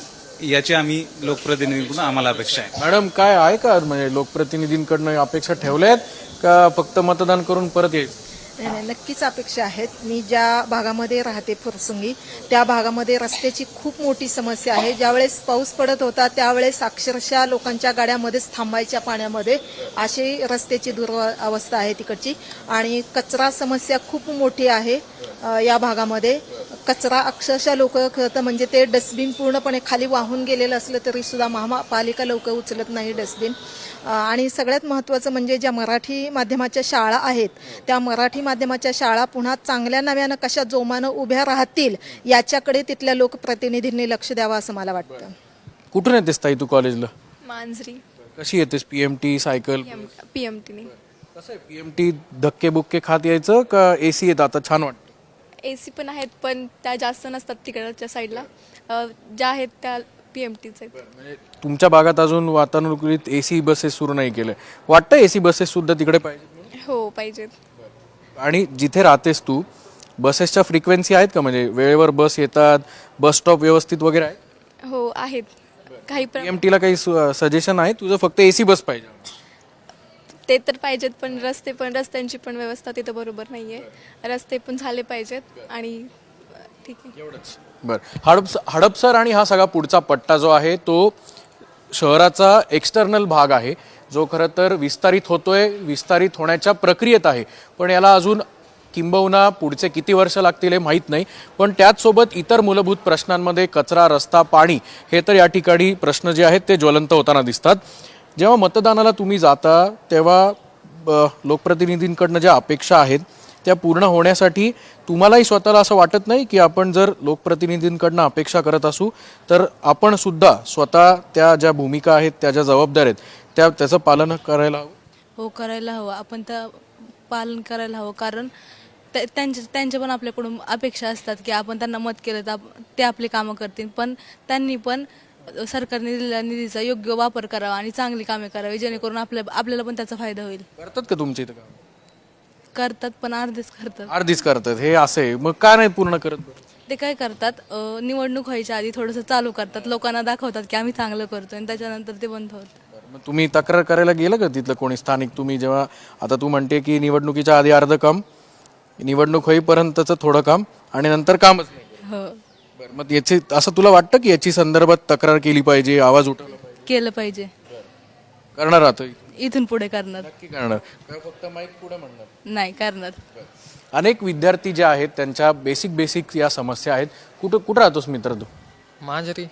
याची आम्ही लोकप्रतिनिधींकडून आम्हाला अपेक्षा आहे. मॅडम, काय आहे का म्हणजे लोकप्रतिनिधींकडनं अपेक्षा ठेवल्या आहेत का फक्त मतदान करून परत येईल? नक्कीच अपेक्षा आहेत. मी ज्या भागामध्ये राहते फुरसुंगी, त्या भागामध्ये रस्त्याची खूप मोठी समस्या आहे. ज्यावेळेस पाऊस पडत होता त्यावेळेस अक्षरशः लोकांच्या गाड्यामध्येच थांबायच्या पाण्यामध्ये, अशी रस्त्याची दुरवस्था आहे तिकडची. आणि कचरा समस्या खूप मोठी आहे या भागामध्ये. कचरा अक्षरशः लोक खरं म्हणजे ते डस्टबिन पूर्णपणे खाली वाहून गेलेलं असलं तरी सुद्धा महापालिका लोक उचलत नाही डस्टबिन. आणि सगळ्यात महत्त्वाचं म्हणजे ज्या मराठी माध्यमाच्या शाळा आहेत, त्या मराठी माध्यमाच्या शाळा पुन्हा चांगल्या नव्यानं कशा जोमानं उभ्या राहतील याच्याकडे तिथल्या लोकप्रतिनिधींनी लक्ष द्यावं असं मला वाटतं. कुठून येतेस ताई तू कॉलेजला? मांजरी. कशी येतेस? PMT, cycle? PMTने. कसं आहे PMT? धक्के बुक्के खात यायचं का AC येतं आता छान वाटतं? AC पण आहेत, पण त्या जास्त नसतात तिकडच्या साईडला. ज्या आहेत त्या PMTच आहेत. म्हणजे तुमच्या भागात अजून वातानुकूलित AC बसेस सुरू नाही केले. वाटतं AC बसेस सुद्धा तिकडे पाहिजे? हो, पाहिजेत. आणि जिथे राहतेस तू, बसेसच्या फ्रिक्वेन्सी आहेत का? म्हणजे वेळेवर बस येतात, बस स्टॉप व्यवस्थित वगैरे आहे? हो, आहेत. काही PMTला काही सजेशन आहे तुझं? फक्त AC बस पाहिजे? ते तर पाहिजेत, पण रस्त्यांची पण व्यवस्था तिथं बरोबर नाहीये. रस्ते पण झाले पाहिजेत आणि ठीक आहे. एवढंच. बरं, हडपसर आणि हा सगळा पुढचा पट्टा जो आहे तो शहराचा एक्सटर्नल भाग आहे, जो खरं तर विस्तारित होतोय, विस्तारित होण्याच्या प्रक्रियेत आहे. पण याला अजून किंबहुना पुढचे किती वर्ष लागतील हे माहीत नाही. पण त्याचसोबत इतर मूलभूत प्रश्नांमध्ये कचरा, रस्ता, पाणी हे तर या ठिकाणी प्रश्न जे आहेत ते ज्वलंत होताना दिसतात. जेव्हा मतदानाला तुम्ही जाता तेव्हा लोकप्रतिनिधींकडनं ज्या अपेक्षा आहेत त्या पूर्ण होण्यासाठी तुम्हालाही स्वतःला असं वाटत नाही की आपण जर लोकप्रतिनिधींकडनं अपेक्षा करत असू तर आपण सुद्धा स्वतः त्या ज्या भूमिका आहेत, त्या ज्या जबाबदाऱ्या आहेत त्याचं पालन करायला हवं? हो, करायला हवं. आपण त्या पालन करायला हवं, कारण त्यांच्या पण आपल्याकडून अपेक्षा असतात की आपण त्यांना मत केलं तर ते आपली कामं करतील. पण त्यांनी पण सरकारने दिलेल्या निधीचा योग्य वापर करावा आणि चांगली कामे करावी, जेणेकरून आपल्याला पण त्याचा फायदा होईल. करतात का तुमच्या इथं काम? करतात, पण अर्धीच करतात. अर्धीच करतात. हे असे मग का नाही पूर्ण करत? ते काय करतात, निवडणूक व्हायच्या आधी थोडंसं चालू करतात, लोकांना दाखवतात की आम्ही चांगलं करतोय आणि त्याच्यानंतर ते बंद होतं. मग तुम्ही तक्रार करायला गेलं का तिथलं कोणी स्थानिक? तुम्ही जेव्हा आता तू म्हणते की निवडणुकीच्या आधी अर्ध काम, निवडणूक होईपर्यंतचं थोडं काम आणि नंतर कामच नाही. हो, बरं, मग याची असं तुला वाटतं की याची संदर्भात तक्रार केली पाहिजे, आवाज उठवला पाहिजे? केलं पाहिजे. करणार आता इथून पुढे करणार. नक्की करणार का फक्त माईक पुढे म्हणणार? नाही करणार. अनेक विद्यार्थी जे आहेत त्यांच्या बेसिक या समस्या आहेत. कुठं राहतोस मित्र तू? मांजरी.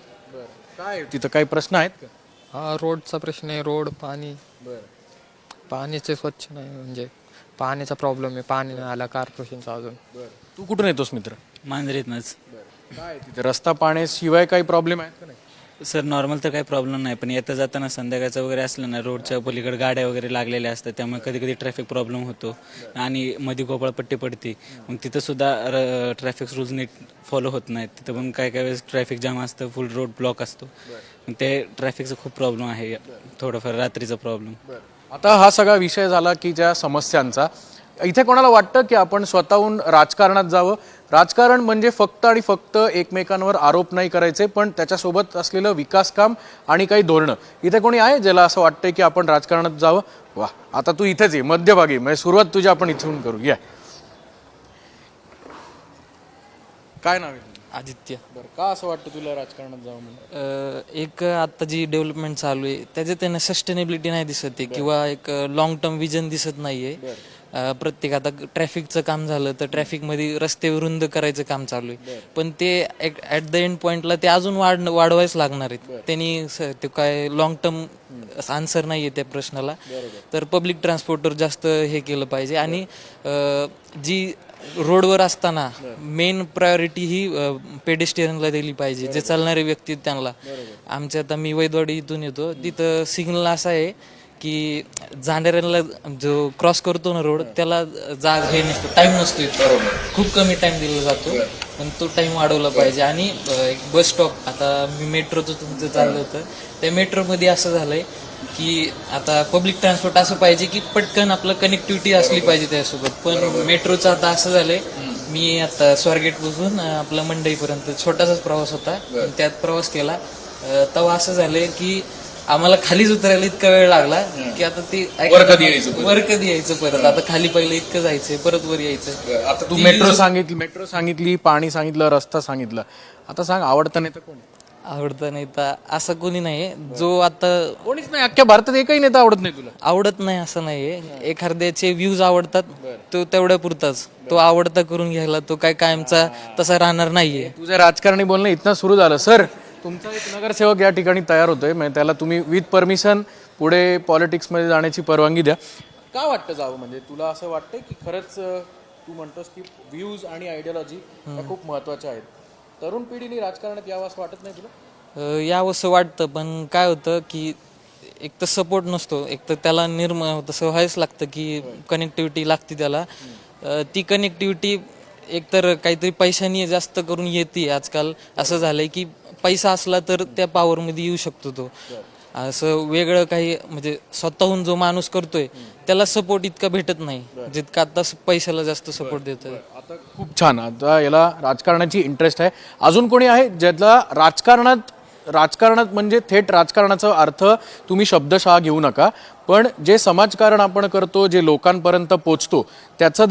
काय तिथं काही प्रश्न आहेत का? हा, रोडचा प्रश्न आहे. रोड, पाणी, पाण्याचे स्वच्छ नाही, म्हणजे पाण्याचा प्रॉब्लेम आहे. पाणी नाही आला, कॉर्पोरेशनचा अजून. तू कुठून येतोस मित्र? मांजरीतनंच. काय तिथे रस्ता पाण्याशिवाय काही प्रॉब्लेम आहेत का नाही? सर नॉर्मल तर काही प्रॉब्लेम नाही, पण येता जाताना संध्याकाळचं वगैरे असलं ना, रोडच्या पलीकडे गाड्या वगैरे लागलेल्या असतात, त्यामुळे कधी कधी ट्रॅफिक प्रॉब्लेम होतो आणि मध्ये गोपाळपट्टी पडते. मग तिथं सुद्धा ट्रॅफिक रूल्स नीट फॉलो होत नाहीत. तिथं पण काही वेळेस ट्रॅफिक जाम असतं, फुल रोड ब्लॉक असतो. मग ते ट्रॅफिकचा खूप प्रॉब्लेम आहे, थोडंफार रात्रीचा प्रॉब्लेम. आता हा सगळा विषय झाला की ज्या समस्यांचा, इथे कोणाला वाटतं की आपण स्वतःहून राजकारणात जावं? राजकारण म्हणजे फक्त आणि फक्त एकमेकांवर आरोप नाही करायचे, पण त्याच्यासोबत असलेलं विकास काम आणि काही धोरणं. इथे कोणी आहे ज्याला असं वाटतंय की आपण राजकारणात जावं? वा, आता तू इथेच आहे मध्यभागी, म्हणजे सुरुवात तुझी आपण इथून करू. या, काय नाव आहे तुझं? आदित्य. बरं, का असं वाटतं तुला राजकारणात जावं म्हणून? एक आता जी डेव्हलपमेंट चालू आहे त्याच्यात त्यांना सस्टेनेबिलिटी नाही दिसत आहे, किंवा एक लॉंग टर्म विजन दिसत नाहीये. प्रत्येक आता ट्रॅफिकचं काम झालं तर ट्रॅफिकमध्ये रस्ते रुंद करायचं काम चालू आहे, पण ते ॲट द एंड पॉइंटला ते अजून वाढवायच लागणार आहेत. त्यांनी ते काय लॉंग टर्म आन्सर नाही आहे त्या प्रश्नाला. तर पब्लिक ट्रान्सपोर्टवर जास्त हे केलं पाहिजे. आणि जी रोडवर असताना मेन प्रायोरिटी ही पेडेस्ट्रियनला दिली पाहिजे, जे चालणारे व्यक्ती त्यांना. आमच्या आता मी वैदवाडी इथून येतो, तिथं सिग्नल असा आहे की जाणाऱ्यांना जो क्रॉस करतो ना रोड, त्याला जाग हे नसतो, टाइम नसतो इथं. खूप कमी टाइम दिला जातो, पण तो टाइम वाढवला पाहिजे. आणि एक बस स्टॉप, आता मी मेट्रोचं तुमचं चाललं होतं, त्या मेट्रोमध्ये असं झालंय की आता पब्लिक ट्रान्सपोर्ट असं पाहिजे की पटकन आपलं कनेक्टिव्हिटी असली पाहिजे त्यासोबत. पण मेट्रोचं आता असं झालंय, मी आता स्वारगेटपासून आपला मंडईपर्यंत छोटासाच प्रवास होता, त्यात प्रवास केला तेव्हा असं झालंय की आम्हाला खालीच उतरायला इतका वेळ लागला की आता ते वर कधी यायचं परत. आता खाली पहिलं इतकं जायचंय, परत वर यायचं. आता तू मेट्रो सांगितली, पाणी सांगितलं, रस्ता सांगितलं. आता सांग, आवडतं नेता कोण? आवडतं नेता असं कोणी नाही जो आता, कोणीच नाही अख्ख्या भारतात, एकही नेता आवडत नाही तुला? आवडत नाही असं नाहीये. एखाद्याचे व्ह्यूज आवडतात, तो तेवढ्या पुरताच. तो आवडता करून घ्यायला तो काय कायमचा तसा राहणार नाहीये. तुझं राजकारणी बोलणं इथनं सुरू झालं. सर, तुमचा एक नगरसेवक या ठिकाणी तयार होतोय, म्हणजे त्याला तुम्ही विथ परमिशन पुढे पॉलिटिक्समध्ये जाण्याची परवानगी द्या. का वाटतं जावं? म्हणजे तुला असं वाटतंय की खरंच तू म्हणतोस की व्ह्यूज आणि आयडियोलॉजी ह्या खूप महत्वाच्या आहेत, तरुण पिढीने राजकारणात यावं असं वाटत नाही तुला? यावंसं वाटतं, पण काय होतं की एक तर सपोर्ट नसतो, एक तर त्याला तसं व्हायच लागतं की कनेक्टिव्हिटी लागते त्याला. ती कनेक्टिव्हिटी एकतर काहीतरी पैशानी जास्त करून येते आजकाल. असं झालंय की पैसा असला तर त्या पॉवरमध्ये येऊ शकतो तो. असं वेगळं काही म्हणजे स्वतःहून जो माणूस करतोय त्याला सपोर्ट इतका भेटत नाही जितका आता पैशाला जास्त सपोर्ट देतोय. आता खूप छान, आता याला राजकारणाची इंटरेस्ट आहे. अजून कोणी आहे ज्याला राजकारणात म्हणजे थेट राजकारणाचा अर्थ तुम्ही शब्दशः घेऊ नका, पण जे समाजकारण आपण करतो, जे लोकांपर्यंत पोचतो, त्याला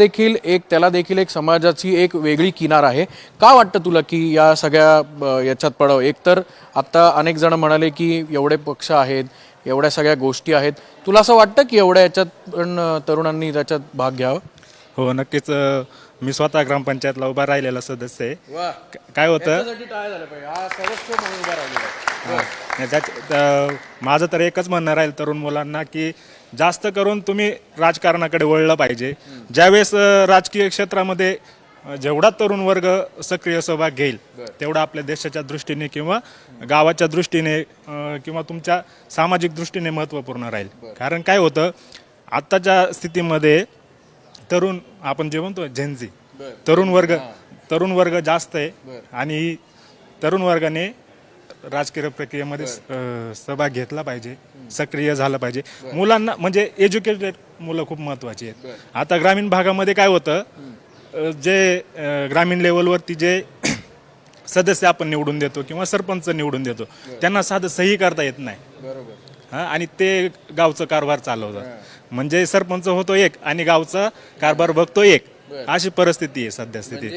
देखील एक समाजाची एक वेगळी किनार आहे. का वाटतं तुला की या सगळ्या याच्यात पडावं? एकतर आता अनेक जण म्हणाले की एवढे पक्ष आहेत, एवढ्या सगळ्या गोष्टी आहेत, तुला असं वाटतं की एवढ्या याच्यात पण तरुणांनी त्याच्यात भाग घ्यावा? हो, नक्कीच. मी स्वतः ग्रामपंचायतला उभा राहिलेला सदस्य आहे. काय होतं, माझं तर एकच म्हणणं राहील तरुण मुलांना की जास्त करून तुम्ही राजकारणाकडे वळलं पाहिजे. ज्यावेळेस राजकीय क्षेत्रामध्ये जेवढा तरुण वर्ग सक्रिय सहभाग घेईल तेवढा आपल्या देशाच्या दृष्टीने किंवा गावाच्या दृष्टीने किंवा तुमच्या सामाजिक दृष्टीने महत्त्वपूर्ण राहील. कारण काय होतं, आत्ताच्या स्थितीमध्ये तरुण, आपण जे म्हणतो झेनझी, तरुण वर्ग जास्त आहे आणि तरुण वर्गाने राजकीय प्रक्रियेमध्ये सहभाग घेतला पाहिजे, सक्रिय झालं पाहिजे. मुलांना म्हणजे एज्युकेटेड मुलं खूप महत्त्वाची आहेत. आता ग्रामीण भागामध्ये काय होतं, जे ग्रामीण लेवलवरती जे सदस्य आपण निवडून देतो किंवा सरपंच निवडून देतो, त्यांना साधं सही करता येत नाही. हा, आणि ते गावचं कारभार चालवतात. म्हणजे सरपंच होतो एक आणि गावचा कारभार बघतो एक, अशी परिस्थिती आहे सध्या स्थिती.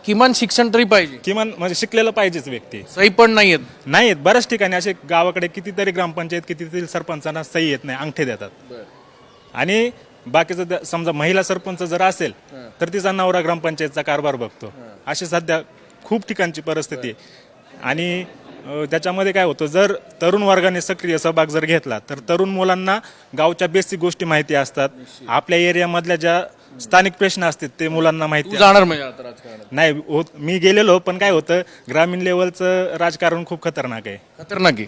किमान शिक्षण तरी पाहिजे, किमान म्हणजे शिकलेलं पाहिजेच व्यक्ती. सही पण नाहीयेत. बऱ्याच ठिकाणी असे गावाकडे कितीतरी ग्रामपंचायत, कितीतरी सरपंचांना सही येत नाही, अंगठे देतात. आणि बाकीचं समजा महिला सरपंच जर असेल तर तिचा नवरा ग्रामपंचायतचा कारभार बघतो. अशी सध्या खूप ठिकाणची परिस्थिती आहे. आणि त्याच्यामध्ये काय होतं, जर तरुण वर्गाने सक्रिय सहभाग जर घेतला तर तरुण मुलांना गावच्या बेसिक गोष्टी माहिती असतात. आपल्या एरियामधल्या ज्या स्थानिक प्रश्न असतात ते मुलांना माहिती जाणार म्हणजे आता राजकारणात नाही होत. मी गेलेलो, पण काय होतं, ग्रामीण लेवलचं राजकारण खूप खतरनाक आहे.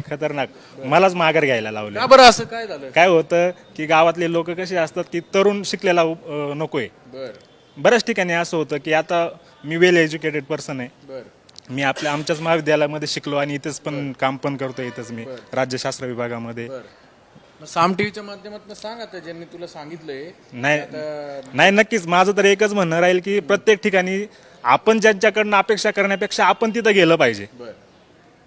खतरनाक. मलाच माघार घ्यायला लावलं. बरं, असं काय झालं? काय होतं की गावातले लोक कसे असतात की तरुण शिकलेला नकोय. बऱ्याच ठिकाणी असं होतं की आता मी वेल एज्युकेटेड पर्सन आहे, मी आमच्याच महाविद्यालयामध्ये शिकलो आणि इथेच पण काम पण करतो, इथेच मी राज्यशास्त्र विभागामध्ये. साम टीव्हीच्या माध्यमातून सांग आता, ज्यांनी तुला सांगितलंय. नाही, नक्कीच माझं तर एकच म्हणणं राहील की प्रत्येक ठिकाणी आपण ज्यांच्याकडनं अपेक्षा करण्यापेक्षा आपण तिथं गेलं पाहिजे.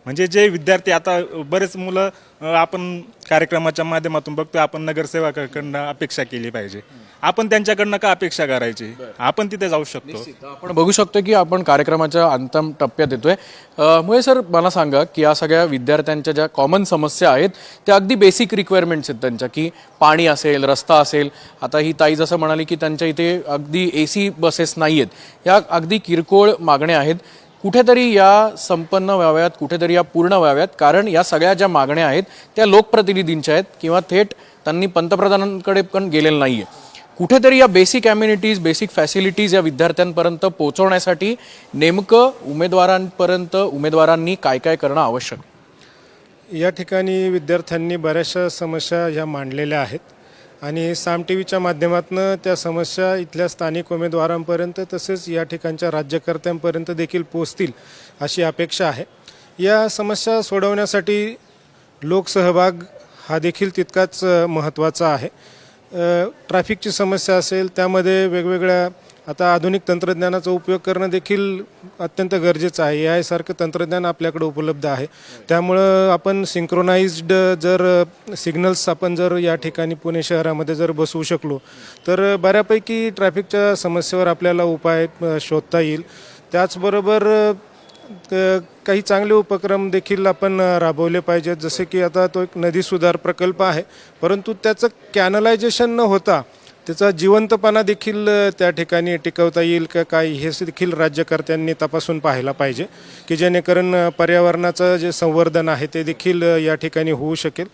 म्हणजे जे विद्यार्थी, आता बरेच मुलं आपण कार्यक्रमाच्या माध्यमातून बघतोय, आपण नगरसेवकाकडनं अपेक्षा केली पाहिजे. आपण त्यांच्याकडनं का अपेक्षा करायची, आपण तिथे जाऊ शकतो. आपण बघू शकतो की आपण कार्यक्रमाच्या अंतिम टप्प्यात येतोय. मुळे सर, मला सांगा की या सगळ्या विद्यार्थ्यांच्या ज्या कॉमन समस्या आहेत त्या अगदी बेसिक रिक्वायरमेंट्स आहेत त्यांच्या, की पाणी असेल, रस्ता असेल. आता ही ताई जसं म्हणाली की त्यांच्या इथे अगदी AC बसेस नाही आहेत. या अगदी किरकोळ मागण्या आहेत. कुठेतरी या संपन्न व्हाव्यात, कुठेतरी या पूर्ण व्हाव्यात, कारण या सगळ्या ज्या मागण्या आहेत त्या लोकप्रतिनिधींच्या आहेत किंवा थेट त्यांनी पंतप्रधानांकडे पण गेलेलं नाहीये. कुठेतरी या बेसिक ॲम्युनिटीज, बेसिक फॅसिलिटीज या विद्यार्थ्यांपर्यंत पोहोचवण्यासाठी नेमकं उमेदवारांनी काय काय करणं आवश्यक? या ठिकाणी विद्यार्थ्यांनी बऱ्याचशा समस्या ह्या मांडलेल्या आहेत आणि साम टीव्हीच्या माध्यमातून त्या समस्या इथल्या स्थानिक उमेदवारांपर्यंत तसेच या ठिकाणच्या राज्यकर्त्यांपर्यंत देखील पोचतील अशी अपेक्षा आहे. या समस्या सोडवण्यासाठी लोकसहभाग हा देखील तितकाच महत्त्वाचा आहे. ट्रॅफिकची समस्या असेल, त्यामध्ये वेगवेगळ्या आता आधुनिक तंत्रज्ञानाचा उपयोग करणं देखील अत्यंत गरजेचं आहे. AI सारखं तंत्रज्ञान आपल्याकडे उपलब्ध आहे. त्यामुळं आपण सिंक्रोनाइज्ड जर सिग्नल्स आपण जर या ठिकाणी पुणे शहरामध्ये जर बसवू शकलो तर बऱ्यापैकी ट्रॅफिकच्या समस्येवर आपल्याला उपाय शोधता येईल. त्याचबरोबर काही चांगले उपक्रम देखील आपण राबवले पाहिजेत. जसे की आता तो एक नदी सुधार प्रकल्प आहे, परंतु त्याचं कॅनलायझेशन न होता त्याचा जिवंतपणा देखील त्या ठिकाणी टिकवता येईल का काय, हे देखील राज्यकर्त्यांनी तपासून पाहायला पाहिजे, की जेणेकरून पर्यावरणाचं जे संवर्धन आहे ते देखील या ठिकाणी होऊ शकेल.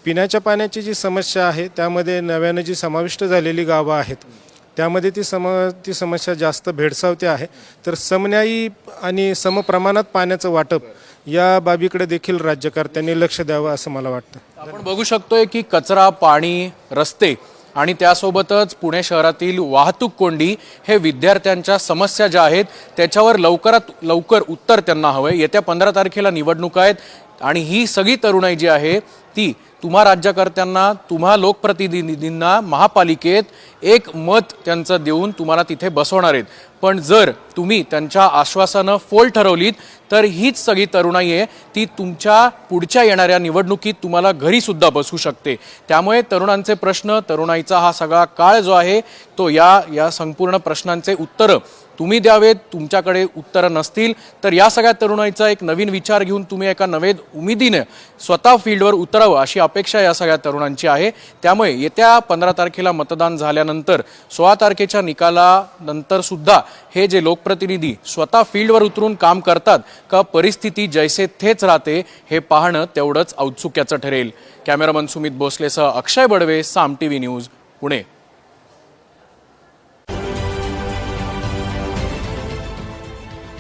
पिण्याच्या पाण्याची जी समस्या आहे त्यामध्ये नव्यानं जी समाविष्ट झालेली गावं आहेत त्यामध्ये ती समस्या जास्त भेडसावते आहे. तर समन्यायी आणि समप्रमाणात पाण्याचं वाटप या बाबीकडे देखील राज्यकर्त्यांनी लक्ष द्यावं असं मला वाटतं. आपण बघू शकतोय की कचरा, पाणी, रस्ते आणि त्यासोबतच पुणे शहरातील वाहतूक कोंडी हे विद्यार्थ्यांच्या समस्या ज्या आहेत त्याच्यावर लवकरात लवकर उत्तर त्यांना हवंय. येत्या 15 तारखेला निवडणुका आहेत आणि ही सगळी तरुणाई जी आहे ती तुम्हा राज्यकर्त्यांना, तुम्हा लोकप्रतिनिधींना महापालिकेत एक मत त्यांचं देऊन तुम्हाला तिथे बसवणार आहेत. पण जर तुम्ही त्यांच्या आश्वासानं फोल ठरवलीत तर हीच सगळी तरुणाई आहे ती तुमच्या पुढच्या येणाऱ्या निवडणुकीत तुम्हाला घरी सुद्धा बसू शकते. त्यामुळे तरुणांचे प्रश्न, तरुणाईचा हा सगळा काळ जो आहे तो या संपूर्ण प्रश्नांचे उत्तरं तुम्ही द्यावेत. तुमच्याकडे उत्तरं नसतील तर या सगळ्या तरुणाईचा एक नवीन विचार घेऊन तुम्ही एका नवीन उमेदीने स्वतः फील्डवर उतरावं अशी अपेक्षा या सगळ्या तरुणांची आहे. त्यामुळे येत्या 15 तारखेला मतदान झाल्यानंतर 16 तारखेच्या निकालानंतर सुद्धा हे जे लोकप्रतिनिधी स्वतः फील्डवर उतरून काम करतात का परिस्थिती जैसे थेच राहते हे पाहणं तेवढंच औत्सुक्याचं ठरेल. कॅमेरामन सुमित भोसलेसह अक्षय बडवे, साम टीव्ही न्यूज, पुणे.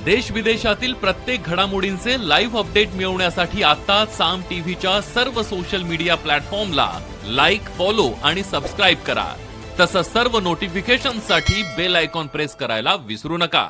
देश विदेशातील प्रत्येक घडामोडींचे लाईव्ह अपडेट मिळवण्यासाठी आता साम टीव्हीच्या सर्व सोशल मीडिया प्लॅटफॉर्मला लाईक, फॉलो आणि सबस्क्राईब करा. तसंच सर्व नोटिफिकेशनसाठी बेल आयकॉन प्रेस करायला विसरू नका.